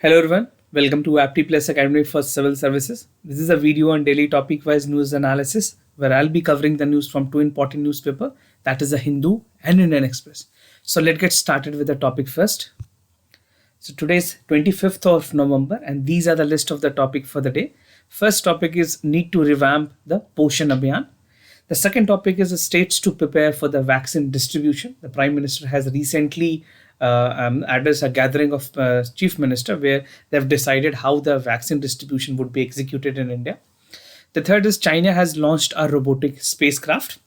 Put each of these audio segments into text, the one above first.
Hello everyone, welcome to Apti Plus Academy for Civil Services. This is a video on daily topic-wise news analysis where I'll be covering the news from two important newspapers, that is the Hindu and Indian Express. So let's get started with the topic first. So today's 25th of November and these are the list of the topic for the day. First topic is need to revamp the Poshan Abhiyan. The second topic is the states to prepare for the vaccine distribution. The Prime Minister has recently addressed a gathering of Chief Minister where they've decided how the vaccine distribution would be executed in India. The third is China has launched a robotic spacecraft.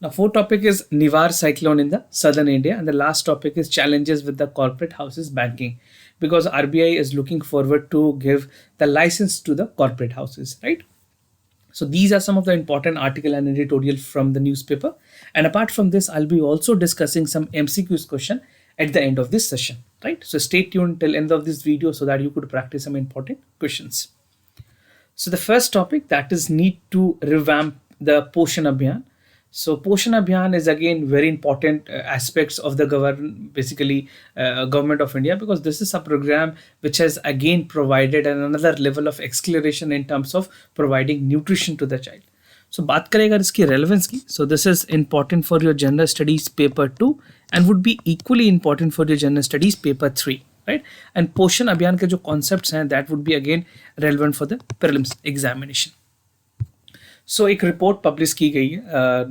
Now, fourth topic is Nivar cyclone in the southern India, and the last topic is challenges with the corporate houses banking, because RBI is looking forward to give the license to the corporate houses, right? So these are some of the important article and editorial from the newspaper. And apart from this, I'll be also discussing some MCQs question at the end of this session, right? So stay tuned till end of this video so that you could practice some important questions. So the first topic, that is need to revamp the Poshan Abhiyan. So Poshan Abhiyan is again very important aspects of the government of India, because this is a program which has again provided another level of acceleration in terms of providing nutrition to the child. So बात करें अगर इसकी relevance की, so this is important for your general studies paper 2 and would be equally important for your general studies paper 3, right? And Poshan Abhiyan के जो concepts हैं that would be again relevant for the prelims examination. सो एक report publish की गई है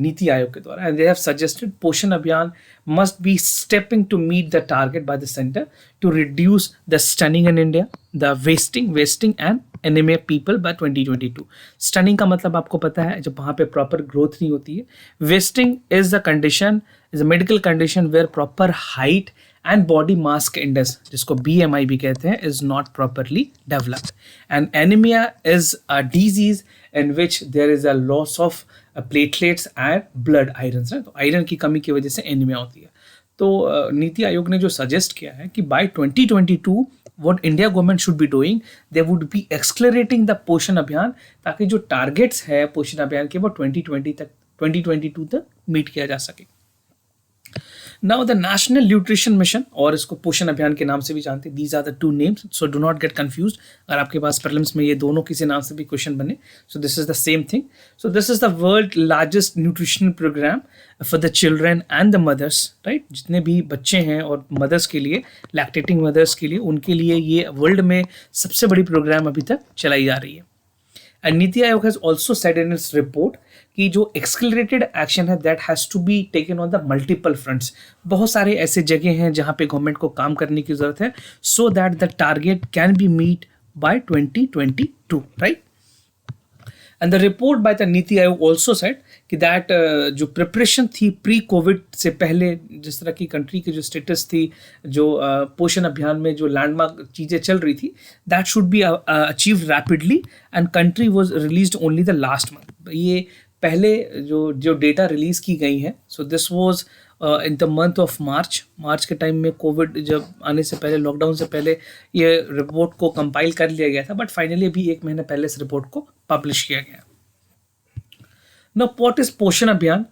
नीति आयोग के द्वारा, and they have suggested Poshan Abhiyan must be stepping to meet the target by the centre to reduce the stunting in India, the wasting and anaemia people by 2022. Stunting का मतलब आपको पता है जब वहाँ पे प्रॉपर ग्रोथ नहीं होती है. Wasting is the condition, is a medical condition where proper height and body mass index, जिसको BMI भी कहते हैं, is not properly developed. And anemia is a disease in which there is a loss of platelets and blood ions. तो iron की कमी की वजह से एनीमिया होती है. तो नीति आयोग ने जो सजेस्ट किया है कि by 2022 what India government should be doing, they would be accelerating the पोषण अभियान, ताकि जो टारगेट्स है पोषण अभियान के वो 2022 तक मीट किया जा सके. Now the National Nutrition Mission, और इसको पोषण अभियान के नाम से भी जानते हैं, these are the two names, so do not get confused. अगर आपके पास prelims में ये दोनों किसी नाम से भी क्वेश्चन बने, so this is the same thing. So this is the world largest nutrition program for the children and the mothers, right? जितने भी बच्चे हैं और mothers के लिए, lactating mothers के लिए, उनके लिए ये वर्ल्ड में सबसे बड़ी प्रोग्राम अभी तक चलाई जा रही है. And NITI Aayog has also said in its report कि जो एक्सक्लरेटेड एक्शन है that has to be taken on the multiple fronts. बहुत सारे ऐसे जगह हैं जहाँ पे गवर्नमेंट को काम करने की ज़रूरत है, so that the target can be meet by 2022, right? And the report by the NITI Aayog also said कि दैट जो प्रिपरेशन थी प्री कोविड से पहले, जिस तरह की कंट्री की जो स्टेटस थी, जो पोषण अभियान में जो लैंडमार्क चीज़ें चल रही थी, that should be achieve rapidly, and country was released only the last month. ये पहले जो डेटा रिलीज़ की गई हैं, so this was in the month of March के टाइम में, कोविड जब आने से पहले, लॉकडाउन से पहले ये रिपोर्ट को कंपाइल कर लिया गया था, बट फाइनली अभी एक महीने पहले इस रिपोर्ट को पब्लिश किया गया. Now, what is पोषण अभियान?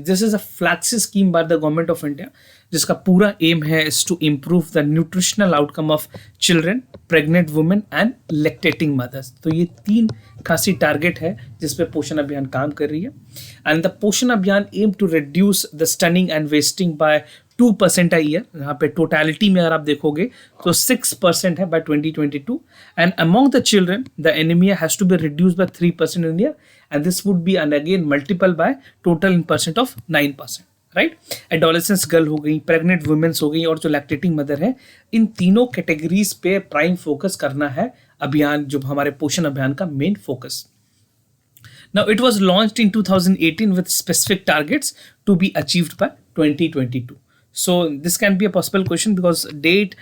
This is a flagship scheme by the government of India, जिसका पूरा एम है is to improve the nutritional outcome of children, pregnant women and lactating mothers. तो ये तीन खासी टारगेट है जिस पे पोषण अभियान काम कर रही है. And the Poshan Abhiyan aim to reduce the stunting and wasting by 2% a year. यहाँ पे टोटलिटी में अगर आप देखोगे तो 6% है by 2022. And among the children the anaemia has to be reduce by 3% in year, and this would be and again multiple by total in percent of 9%, right? Adolescents girl हो गई, प्रेग्नेंट वुमेन्स हो गई और जो lactating mother है, इन तीनों categories पे prime focus करना है अभियान, जो हमारे पोषण अभियान का main focus. Now it was launched in 2018 with specific targets to be achieved by 2022. So this can be a possible question because date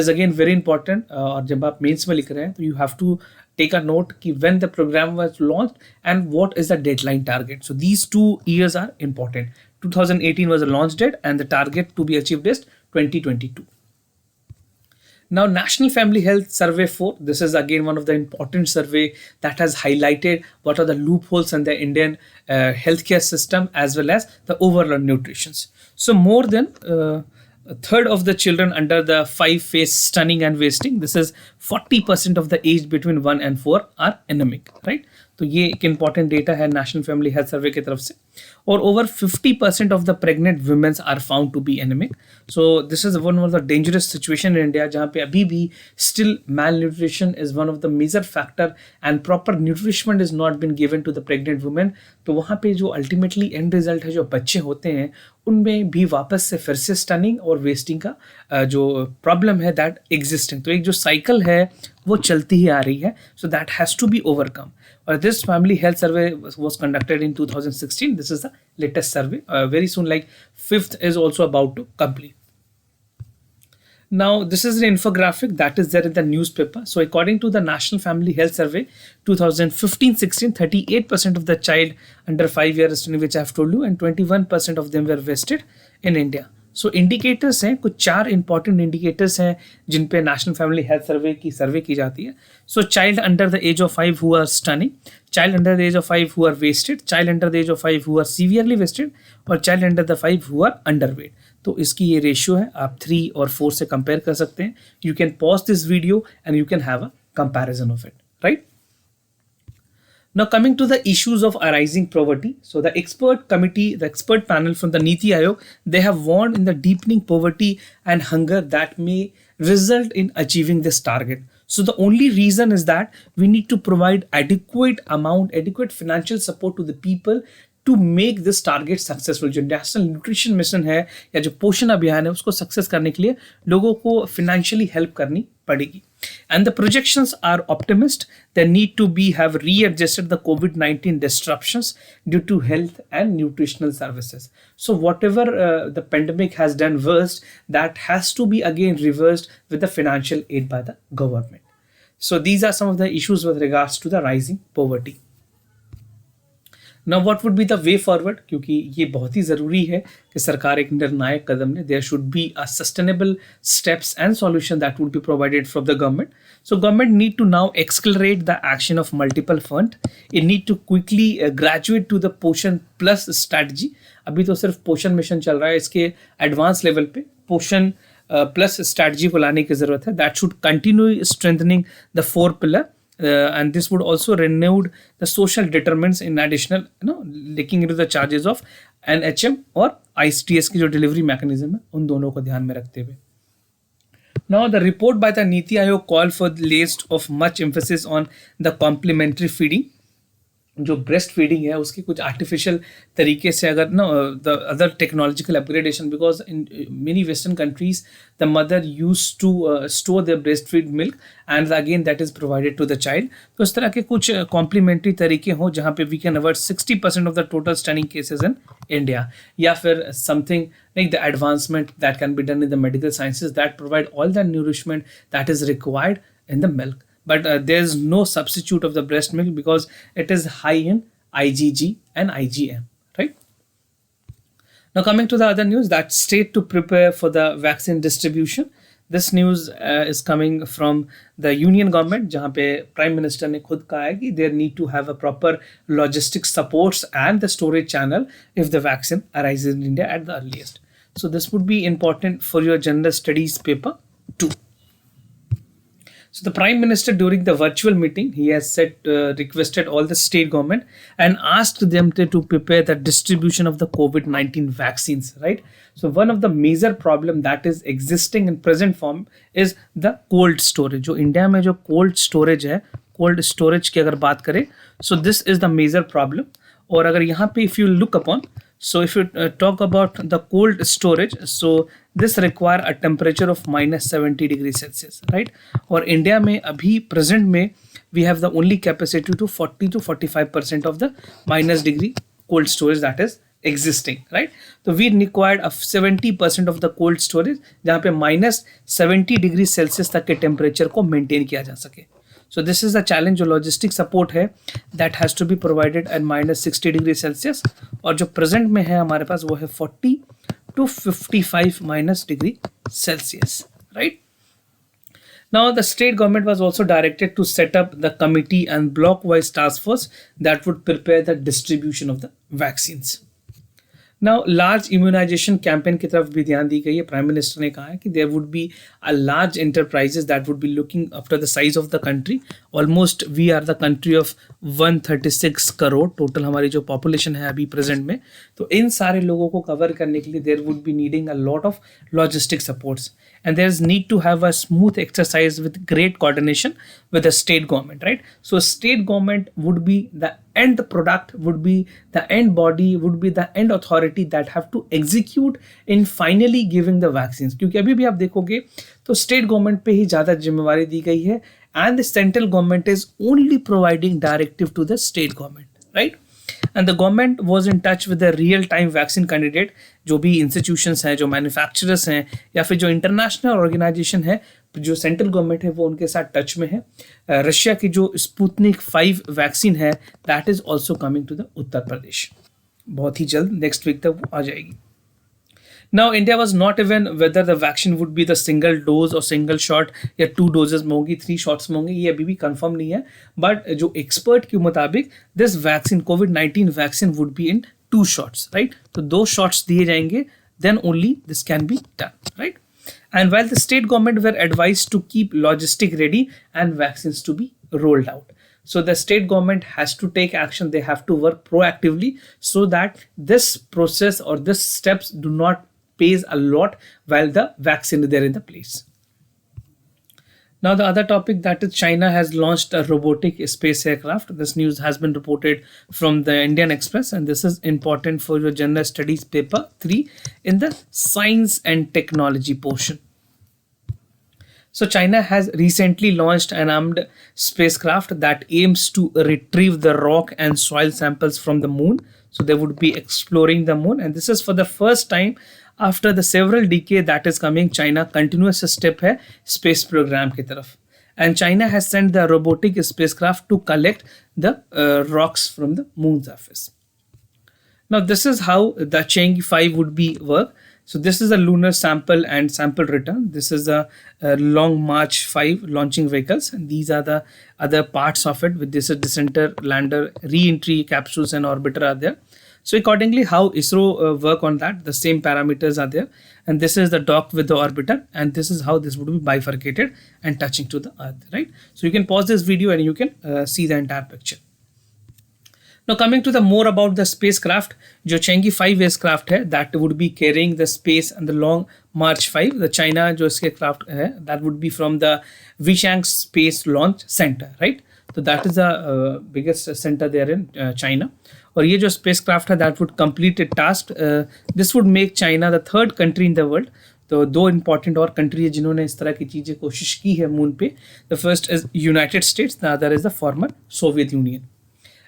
is again very important. और जब आप मेंस में लिख रहे हैं तो you have to take a note कि when the program was launched and what is the deadline target. So these 2 years are important. 2018 was a launch date and the target to be achieved is 2022. Now, National Family Health Survey 4, this is again one of the important survey that has highlighted what are the loopholes in the Indian healthcare system as well as the overall nutrition. So more than a third of the children under the 5 face stunning and wasting. This is 40% of the age between 1 and 4 are anemic, right? तो ये एक important data है national family health survey की तरफ से. और over 50% of the pregnant womens are found to be anemic. So this is one of the dangerous situation in India जहाँ पे अभी भी still malnutrition is one of the major factor and proper nourishment is not been given to the pregnant women. तो वहाँ पे जो ultimately and result है, जो बच्चे होते हैं उनमें भी वापस से फिर से स्टनिंग और वेस्टिंग का जो प्रॉब्लम है दैट एग्जिस्टिंग. तो एक जो साइकिल है वो चलती ही आ रही है. So that has to be overcome. Or this family health survey was conducted in 2016. This is the latest survey. Very soon, like fifth is also about to complete. Now, this is an infographic that is there in the newspaper. So, according to the National Family Health Survey 2015-16, 38% of the child under 5 years, which I have told you, and 21% of them were wasted in India. So indicators हैं, कुछ 4 important indicators हैं जिन पे national family health survey की जाती है. So child under the age of 5 who are stunting, child under the age of 5 who are wasted, child under the age of 5 who are severely wasted और child under the 5 who are underweight. तो इसकी ये ratio है, आप 3 और 4 से compare कर सकते हैं. You can pause this video and you can have a comparison of it, right? Now coming to the issues of arising poverty. So the expert committee, the expert panel from the Niti Aayog, they have warned in the deepening poverty and hunger that may result in achieving this target. So the only reason is that we need to provide adequate financial support to the people to make this target successful. जो national nutrition mission है या जो पोषण अभियान है उसको success करने के लिए लोगों को फिनेंशियली हेल्प करनी पड़ेगी. And the projections are optimist. They need to have readjusted the COVID-19 disruptions due to health and nutritional services. So whatever the pandemic has done worst, that has to be again reversed with the financial aid by the government. So these are some of the issues with regards to the rising poverty. Now what would be the way forward? क्योंकि ये बहुत ही ज़रूरी है कि सरकार एक निर्णायक कदम ले. There should be a sustainable steps and solution that would be provided from the government. So government need to now accelerate the action of multiple fund. It need to quickly graduate to the पोषण plus strategy. अभी तो सिर्फ पोषण mission चल रहा है, इसके advance level पे पोषण प्लस स्ट्रैटेजी को लाने की ज़रूरत है. That should continue strengthening the 4 pillar. And this would also renewed the social determinants in additional, looking into the charges of NHM और ICTS की जो डिलीवरी मैकेनिज्म है उन दोनों को ध्यान में रखते हुए. Now the report by the Niti Aayog called for the list of much emphasis on the complementary feeding. जो ब्रेस्ट फीडिंग है उसकी कुछ आर्टिफिशियल तरीके से अगर the other technological upgradation, because in many western countries the mother use to store the breast feed milk and again that is provided to the child. तो इस तरह के कुछ कॉम्प्लीमेंट्री तरीके हों जहाँ पे we can avoid 60% of the total stunting cases in India, या फिर something like the advancement that can be done in the medical sciences that provide all the nourishment that is required in the milk. But there's no substitute of the breast milk because it is high in IgG and IgM, right? Now coming to the other news, that state to prepare for the vaccine distribution. This news is coming from the union government, जहाँ पे prime minister ने खुद कहा है कि there need to have a proper logistic supports and the storage channel if the vaccine arises in India at the earliest. So this would be important for your general studies paper too. So the Prime Minister during the virtual meeting, he has requested all the state government and asked them to prepare the distribution of the COVID-19 vaccines, right? So one of the major problem that is existing in present form is the cold storage. जो India में जो cold storage है, cold storage की अगर बात करें, so this is the major problem. और अगर यहाँ पे if you look upon, so if you talk about the cold storage, so this require a temperature of -70 degrees Celsius, right? और इंडिया में अभी प्रेजेंट में we have the only capacity to 40 to 45% of the -degree cold storage that is existing, right? तो we required a 70% of the cold storage जहाँ पे -70 degree Celsius तक के temperature को मेंटेन किया जा सके. So this is the challenge. जो लॉजिस्टिक सपोर्ट है that has to be provided at -60 degree Celsius, और जो प्रेजेंट में है हमारे पास वो है 40 to 55 degree Celsius, right? Now the state government was also directed to set up the committee and block wise task force that would prepare the distribution of the vaccines. Now large immunisation campaign की तरफ भी ध्यान दी गई है. Prime minister ने कहा है कि there would be a large enterprises that would be looking after the size of the country. Almost we are the country of 136 crore total हमारी जो पॉपुलेशन है अभी प्रेजेंट में. तो इन सारे लोगों को कवर करने के लिए there would be needing a lot of logistic supports, and there is need to have a smooth exercise with great coordination with the state government, right? So state government would be the end product, would be the end body, would be the end authority that have to execute in finally giving the vaccines. क्योंकि अभी भी आप देखोगे तो state government पे ही ज़्यादा जिम्मेवारी दी गई है, and the central government is only providing directive to the state government, right? And the government was in touch with the real time vaccine candidate. जो भी इंस्टीट्यूशंस हैं, जो मैन्युफैक्चरर्स हैं, या फिर जो इंटरनेशनल ऑर्गेनाइजेशन है, जो सेंट्रल गवर्नमेंट है वो उनके साथ टच में है. रशिया की जो स्पुतनिक 5 वैक्सीन है that is also coming to the Uttar Pradesh. बहुत ही जल्द नेक्स्ट वीक तक आ जाएगी. Now India was not even whether the vaccine would be the single dose or single shot या 2 doses में होगी, 3 shots में होंगे, ये अभी भी कंफर्म नहीं है. बट जो एक्सपर्ट के मुताबिक this vaccine covid vaccine would be in 2 shots, right. तो 2 shots दिए जाएंगे, then only this can be done, right? And while the state government were advised to keep logistic ready and vaccines to be rolled out. So the state government has to take action. They have to work proactively so that this process or this steps do not pays a lot while the vaccine is there in the place. Now the other topic, that is China has launched a robotic space aircraft. This news has been reported from the Indian Express, and this is important for your general studies paper 3 in the science and technology portion. So China has recently launched an armed spacecraft that aims to retrieve the rock and soil samples from the moon. So they would be exploring the moon, and this is for the first time after the several decade that is coming. China continuous step है space program की तरफ, and China has sent the robotic spacecraft to collect the rocks from the moon surface. Now this is how the Chang'e 5 would be work. So this is a lunar sample and sample return. This is a Long March 5 launching vehicles, and these are the other parts of it. With this is descenter, lander, re-entry capsules and orbiter are there. So accordingly how ISRO work on that, the same parameters are there, and this is the dock with the orbiter, and this is how this would be bifurcated and touching to the earth, right? So you can pause this video and you can see the entire picture. Now coming to the more about the spacecraft, जो Chang'e 5 spacecraft है that would be carrying the space and the Long March 5. The China जो spacecraft है that would be from the Wishang Space Launch Center, right? So that is the biggest center there in China. और ये जो spacecraft है that would complete a task. This would make China the 3rd country in the world. तो 2 important और country है जिन्होंने इस तरह की चीज़ें कोशिश की है मून पे. The first is United States, the other is the former Soviet Union.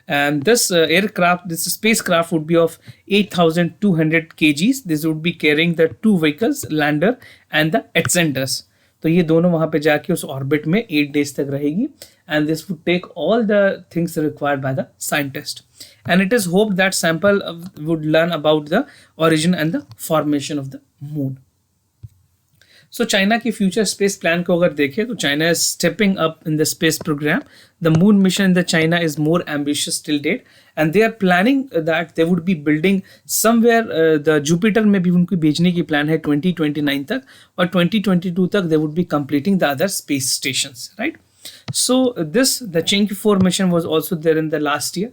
And this aircraft, this spacecraft would be of 8,200 kgs. This would be carrying the 2 vehicles, lander and the ascenders. तो ये दोनों वहाँ पे जाके उस orbit में 8 days तक रहेगी, and this would take all the things required by the scientist. And it is hoped that sample would learn about the origin and the formation of the moon. So China की future space plan को अगर देखें तो China is stepping up in the space program. The moon mission in the China is more ambitious till date, and they are planning that they would be building somewhere the Jupiter में भी उनको भेजने की plan है 2029 तक, और 2022 तक they would be completing the other space stations, right? So the Chang'e 4 mission was also there in the last year.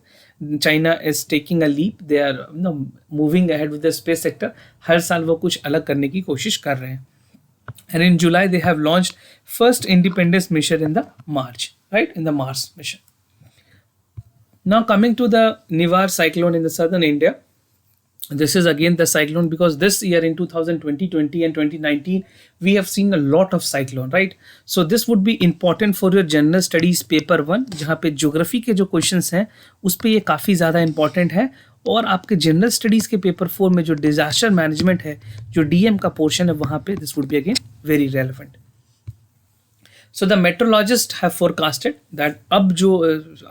China is taking a leap. They are moving ahead with the space sector. हर साल वो कुछ अलग करने की कोशिश कर रहे हैं. And in July, they have launched first independence mission in the March, right? In the Mars mission. Now coming to the Nivar cyclone in the southern India. This is again the cyclone because this year in 2020, 20 and 2019, we have seen a lot of cyclone, right? So this would be important for your general studies paper 1, जहाँ पे geography के जो questions हैं उस पे ये काफ़ी ज़्यादा important है, और आपके जनरल स्टडीज़ के पेपर 4 में जो डिजास्टर मैनेजमेंट है, जो डीएम का पोर्शन है, वहाँ पे this would be again very relevant. So the meteorologist have forecasted that अब जो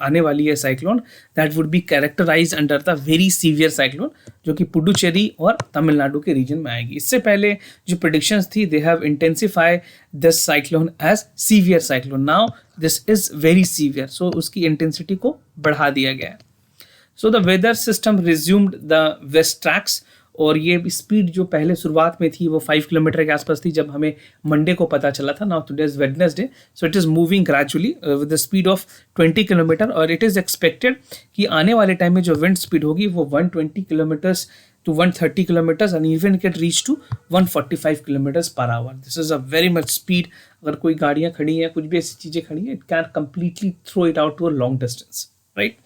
आने वाली है cyclone that would be characterise under the very severe cyclone, जो कि पुडुचेरी और तमिलनाडु के रीजन में आएगी. इससे पहले जो प्रेडिक्शंस थी, they have intensify this cyclone as severe cyclone. Now this is very severe, so उसकी इंटेंसिटी को बढ़ा दिया गया है. So the weather system resumed the west tracks और ये स्पीड जो पहले शुरुआत में थी वो 5 किलोमीटर के आसपास थी जब हमें मंडे को पता चला था. Now today is Wednesday, so it is moving gradually with the speed of 20 kilometre. और इट इज़ एक्सपेक्टेड कि आने वाले टाइम में जो विंड स्पीड होगी वो 120 kilometres to 130 kilometers and even can reach to 145 kilometers per hour. This is a very much speed. अगर कोई गाड़ियाँ खड़ी हैं, कुछ भी ऐसी चीज़ें खड़ी हैं, it can completely throw it out to a long distance, right?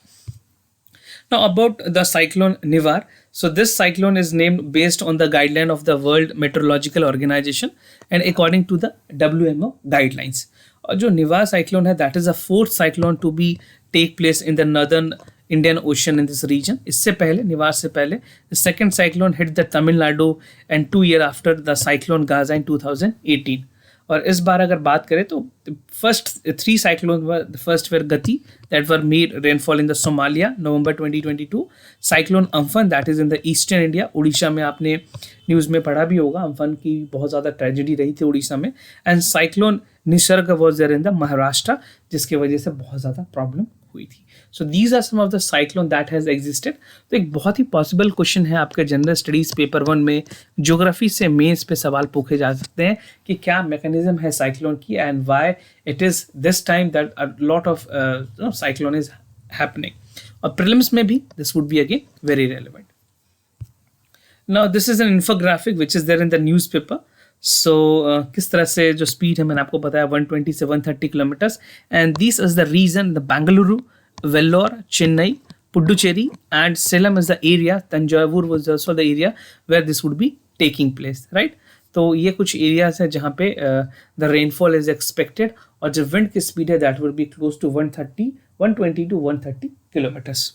Now about the cyclone Nivar. So this cyclone is named based on the guideline of the World Meteorological Organization and according to the WMO guidelines. और जो निवार cyclone है that is a fourth cyclone to be take place in the northern Indian Ocean in this region. इससे पहले, निवार से पहले, the second cyclone hit the Tamil Nadu and 2 years after the cyclone Gaza in 2018. और इस बार अगर बात करें तो first 3 cyclone the first were Gati that were made rainfall in the Somalia November 2022. Cyclone Amphan that is in the eastern India. Orissa में आपने news में पढ़ा भी होगा, अम्फन की बहुत ज़्यादा ट्रेजेडी रही थी उड़ीसा में. And cyclone Nisarga was there in the Maharashtra, जिसकी वजह से बहुत ज़्यादा प्रॉब्लम हुई थी. So these are some of the cyclone that has existed. तो एक बहुत ही पॉसिबल क्वेश्चन है आपके जनरल स्टडीज़ पेपर 1 में, ज्योग्राफी से मेंस पे सवाल पूछे जा सकते हैं कि क्या मैकेनिज्म है साइक्लोन की and why it is this time that a lot of cyclone is happening. और प्रीलिम्स में भी this would be again very relevant. Now this is an infographic which is there in the newspaper. So किस तरह से जो speed है मैंने आपको बताया 120 से 130 kilometres. And this is the reason the Bengaluru, Vellore, Chennai, Puducherry and Salem is the area. Tanjavur was also the area where this would be taking place, right? तो ये कुछ एरियाज है जहाँ पे द रेनफॉल इज एक्सपेक्टेड और जो विंड की स्पीड है that would be close to 120 to 130 kilometres.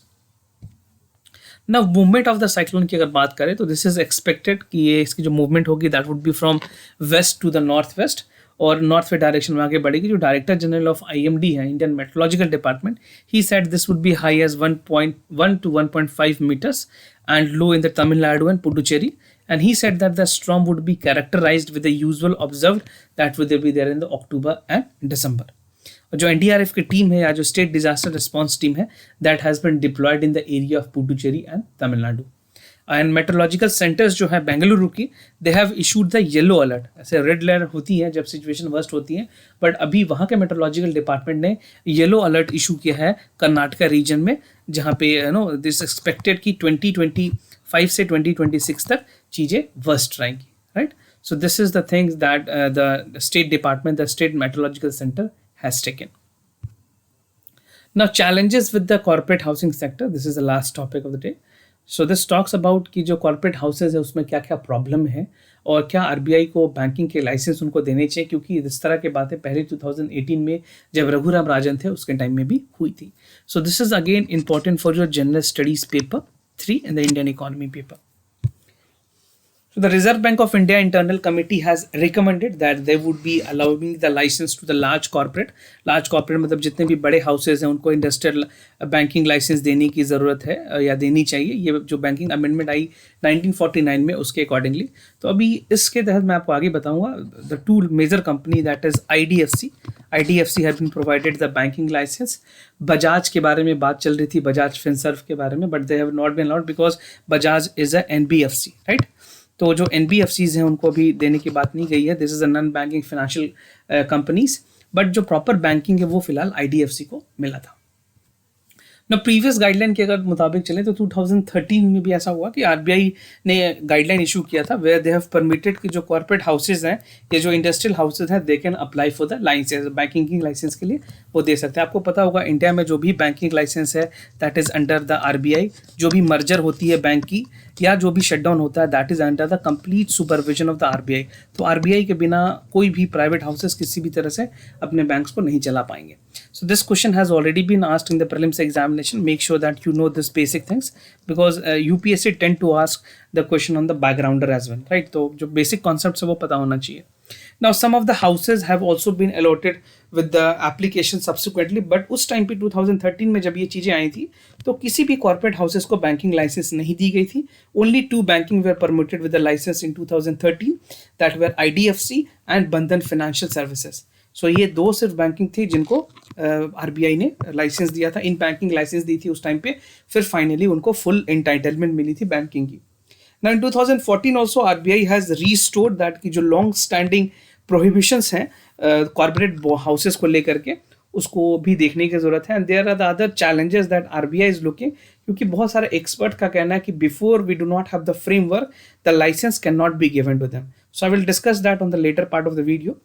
ना मूवमेंट ऑफ द साइक्लोन की अगर बात करें तो दिस इज एक्सपेक्टेड कि ये इसकी जो मूवमेंट होगी that would be from west to the north west और नॉर्थ वेस्ट डायरेक्शन में आगे बढ़ेगी. जो डायरेक्टर जनरल ऑफ IMD है, Indian meteorological department, he said this would be high as 1.1 to 1.5 meters and low in the Tamil Nadu and Puducherry. And he said that the storm would be characterized with the usual observed that would be there in the October and December. और जो NDRF की team है या जो state disaster response team है that has been deployed in the area of Puducherry and Tamil Nadu. And meteorological centres जो है बेंगलुरु की, they have issued the yellow alert. ऐसे रेड अलर्ट होती है जब सिचुएशन वर्स्ट होती है, बट अभी वहाँ के मेट्रोलॉजिकल डिपार्टमेंट ने येलो अलर्ट इशू किया है कर्नाटका रीजन में, जहाँ पे दिस एक्सपेक्टेड कि 2025 से 2026 तक चीज़ें वर्स्ट रहेंगी, right. So this is the things that the state department, the state meteorological centre has taken. Now challenges with the corporate housing sector. This is the last topic of the day. So this talks about कि जो corporate houses है उसमें क्या क्या problem है और क्या RBI को बैंकिंग के लाइसेंस उनको देने चाहिए, क्योंकि इस तरह के बातें पहले 2018 में जब रघुराम राजन थे उसके टाइम में भी हुई थी. सो this is again important for your general studies paper 3 in the Indian economy paper. So the Reserve Bank of India internal committee has recommended that they would be allowing the license to the large corporate. Large corporate मतलब जितने भी बड़े houses हैं उनको industrial banking licence देने की ज़रूरत है या देनी चाहिए. ये जो बैंकिंग अमेंडमेंट आई 1949 में उसके अकॉर्डिंगली. तो अभी इसके तहत मैं आपको आगे बताऊंगा. The two major company that is IDFC have been provided the banking licence. Bajaj के बारे में बात चल रही थी, बजाज फिनसर्व के बारे में, but they have not been allowed because Bajaj is a NBFC, right. तो जो NBFCs हैं उनको अभी देने की बात नहीं गई है. This is a non banking financial companies, but जो प्रॉपर बैंकिंग है वो फिलहाल IDFC को मिला था. ना प्रीवियस गाइडलाइन के अगर मुताबिक चले तो 2013 में भी ऐसा हुआ कि RBI ने गाइडलाइन इशू किया था वेयर दे हैव परमिटेड कि जो कॉर्पोरेट हाउसेज हैं या जो इंडस्ट्रियल हाउसेज हैं they can apply for the licence, banking licence के लिए वो दे सकते हैं. आपको पता होगा इंडिया में जो भी बैंकिंग लाइसेंस है that is under the RBI. जो भी मर्जर होती है बैंक की या जो भी शटडाउन होता है that is under the complete supervision of the RBI. तो RBI के बिना कोई भी प्राइवेट हाउसेज किसी भी तरह से अपने बैंक्स को नहीं चला पाएंगे. So this question has already been asked in the prelims examination. Make sure that you know this basic things because UPSC tend to ask the question on the backgrounder as well, right? तो जो basic concepts है वो पता होना चाहिए. Now some of the houses have also been allotted with the application subsequently, but उस time पे 2013 में जब ये चीज़ें आई थी तो किसी भी corporate houses को banking license नहीं दी गई थी. Only 2 banking were permitted with the license in 2013 that were IDFC and Bandhan Financial Services. सो ये 2 सिर्फ बैंकिंग थी जिनको RBI ने लाइसेंस दिया था, इन बैंकिंग लाइसेंस दी थी उस टाइम पे. फिर फाइनली उनको फुल एंटाइटलमेंट मिली थी बैंकिंग की. Now in 2014 also RBI has restored that कि जो long standing prohibitions हैं कॉर्पोरेट हाउसेस को लेकर के उसको भी देखने की जरूरत है. And there are the other challenges that RBI is looking, क्योंकि बहुत सारे एक्सपर्ट का कहना है कि before we do not have the framework the licence can not be given to them. So I will discuss that on the latter part of the video.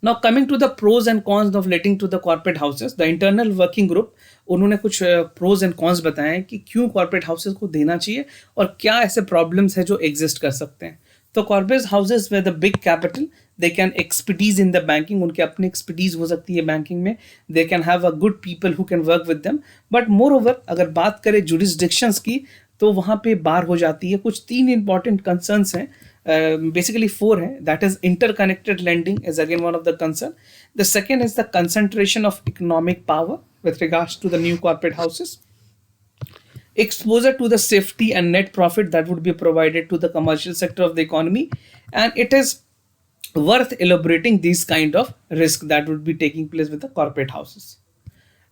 Now coming to the pros and cons of letting to the corporate houses, the internal working group उन्होंने कुछ pros and cons बताए हैं कि क्यों corporate houses को देना चाहिए और क्या ऐसे problems है जो exist कर सकते हैं. तो corporate houses with the big capital, they can expertise in the banking, उनके अपने expertise हो सकती है banking में, they can have a good people who can work with them. But moreover अगर बात करें jurisdictions की तो वहाँ पे बार हो जाती है. कुछ 3 important concerns हैं, basically 4 hai. That is interconnected lending is again one of the concern. The second is the concentration of economic power with regards to the new corporate houses. Exposure to the safety and net profit that would be provided to the commercial sector of the economy, and it is worth elaborating these kind of risk that would be taking place with the corporate houses.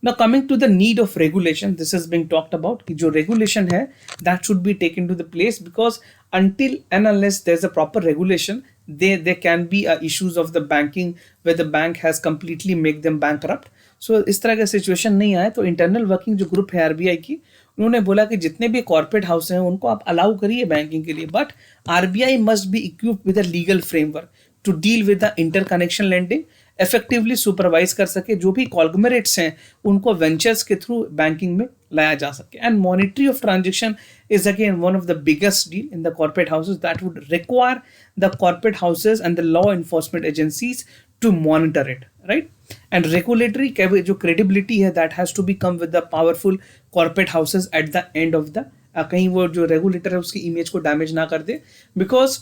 Now coming to the need of regulation, this is being talked about कि जो regulation है that should be taken to the place, because until and unless there's a proper regulation, there can be issues of the banking where the bank has completely make them bankrupt. So इस तरह का situation नहीं आए तो internal working जो group है RBI की, उन्होंने बोला कि जितने भी corporate house हैं उनको आप allow करिए banking के लिए, but RBI must be equipped with a legal framework to deal with the interconnection lending, effectively supervise कर सके, जो भी कॉन्ग्लोमरेट्स हैं उनको वेंचर्स के थ्रू बैंकिंग में लाया जा सके. And monetary of transaction is again one of the biggest deal in the corporate houses that would require the corporate houses and the law enforcement agencies to monitor it, right. And regulatory जो credibility है that has to be come with the powerful corporate houses at the end of the, कहीं वो जो regulator है उसकी image को damage ना कर दे, because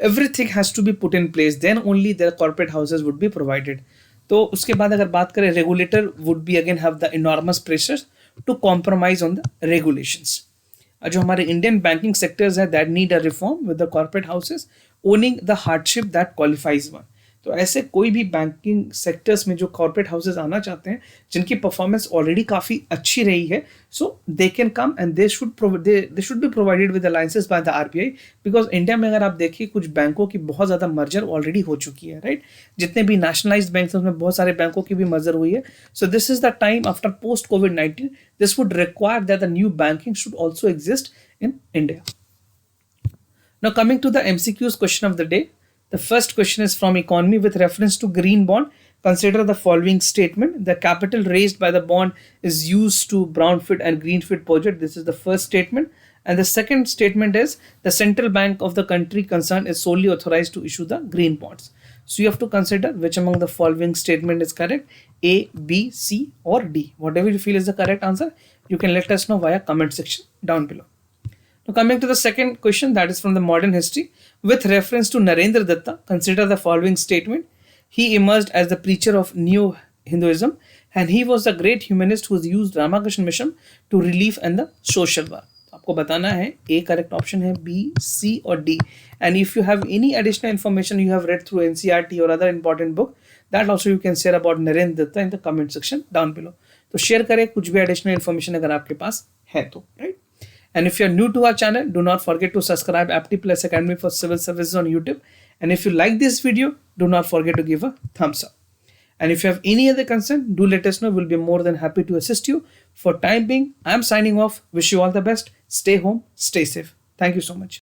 everything has to be put in place, then only the corporate houses would be provided. तो उसके बाद अगर बात करें, regulator would be again have the enormous pressures to compromise on the regulations. जो हमारे Indian banking sectors है that need a reform with the corporate houses owning the hardship that qualifies one. तो ऐसे कोई भी बैंकिंग सेक्टर्स में जो corporate houses आना चाहते हैं जिनकी परफॉर्मेंस ऑलरेडी काफ़ी अच्छी रही है, so they can come and they should be provided with the license by the RBI. Because India में अगर आप देखिए कुछ बैंकों की बहुत ज़्यादा मर्जर ऑलरेडी हो चुकी है, राइट. जितने भी नेशनलाइज्ड बैंक हैं उसमें बहुत सारे बैंकों की भी मर्जर हुई है. So this is the time after post कोविड-19 this would require that the new banking should also exist in India. Now coming to the MCQs question of the day. The first question is from economy with reference to green bond. Consider the following statement. The capital raised by the bond is used to brownfield and greenfield project. This is the first statement. And the second statement is the central bank of the country concerned is solely authorized to issue the green bonds. So you have to consider which among the following statement is correct. A, B, C or D. Whatever you feel is the correct answer, you can let us know via comment section down below. Now coming to the second question, that is from the modern history. With reference to Narendra Datta, consider the following statement. He emerged as the preacher of New Hinduism and he was a great humanist who used Ramakrishna mission to relief and the social work. आपको बताना है A correct option है, B, C और D. And if you have any additional information you have read through NCERT or other important book, that also you can share about Narendra Datta in the comment section down below. तो share करें कुछ भी additional information अगर आपके पास है तो, right? And if you're new to our channel, do not forget to subscribe Apti Plus Academy for Civil Services on YouTube. And if you like this video, do not forget to give a thumbs up. And if you have any other concern, do let us know. We'll be more than happy to assist you. For time being, I'm signing off. Wish you all the best. Stay home, stay safe. Thank you so much.